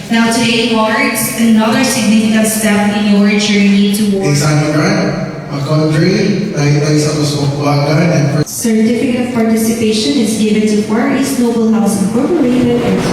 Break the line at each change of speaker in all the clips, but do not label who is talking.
Now today marks another significant step in your journey towards
Exam grant, a country, tayo sa kusukwagan, and
certificate of participation is given to Far East Noble House Incorporated and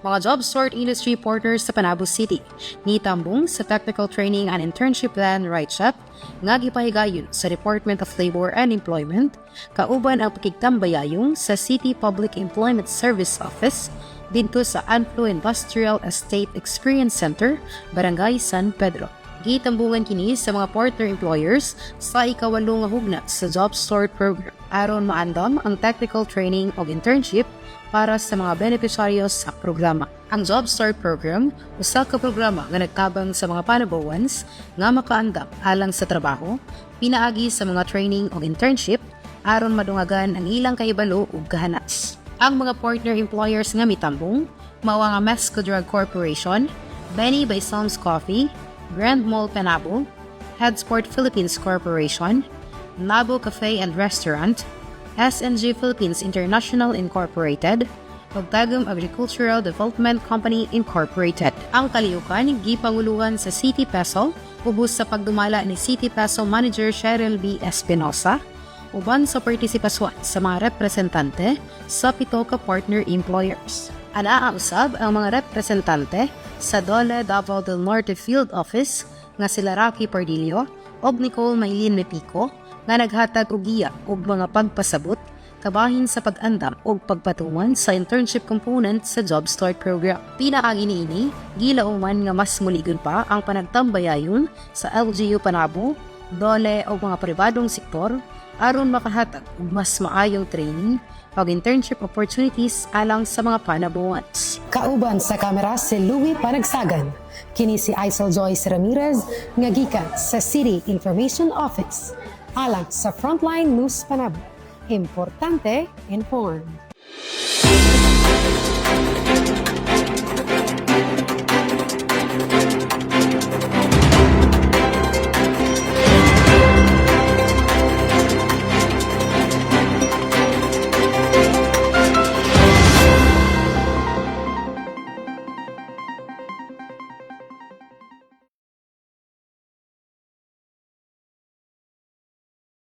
Mga job sort industry partners sa Panabo City, nitambong sa Technical Training and Internship Plan Right-Shop, nga gipahigayon sa Department of Labor and Employment, kauban ang pakigtambayayong sa City Public Employment Service Office dito sa Anflo Industrial Estate Experience Center, Barangay San Pedro. Gitambungan kini sa mga partner employers sa ikawalo nga hugna sa Job Sort Program aron maandam ang technical training o internship para sa mga beneficiaryos sa programa. Ang Job Start Program, usa ka programa nga nagtabang sa mga panabawans nga makaandam alang sa trabaho, pinaagi sa mga training o internship aron madungagan ang ilang kahibalo ug kahanas. Ang mga partner employers nga mitambong mao nga Mesco Drug Corporation, Benny by Sam's Coffee, Grand Mall Panabo, Headsport Philippines Corporation, Nabo Cafe and Restaurant, SNG Philippines International Incorporated, ug Tagum Agricultural Development Company Incorporated. Ang kaliukan gipanguluhan sa City Peso ubos sa pagdumala ni City Peso Manager Cheryl B. Espinosa uban sa partisipasyon sa mga representante sa pito ka partner employers. Anaa usab ang mga representante sa Dole Davao del Norte Field Office nga sila Rocky Pardillo ug Nicole Maylin Mepico nga naghatag og giya ug mga pagpasabot kabahin sa pag-andam ug pagpatuman sa internship component sa Job Start Program. Pinaagi niini, gilauman nga mas muligon pa ang panagtambayayon sa LGU Panabo, Dole ug mga pribadong sektor aron makahatag og mas maayong training ug internship opportunities alang sa mga panabuwans.
Kauban sa kamera si Louie Panagsagan. Kini si Isel Joyce Ramirez nga gikan sa City Information Office. Alang sa Frontline News Panabo. Importante, informed.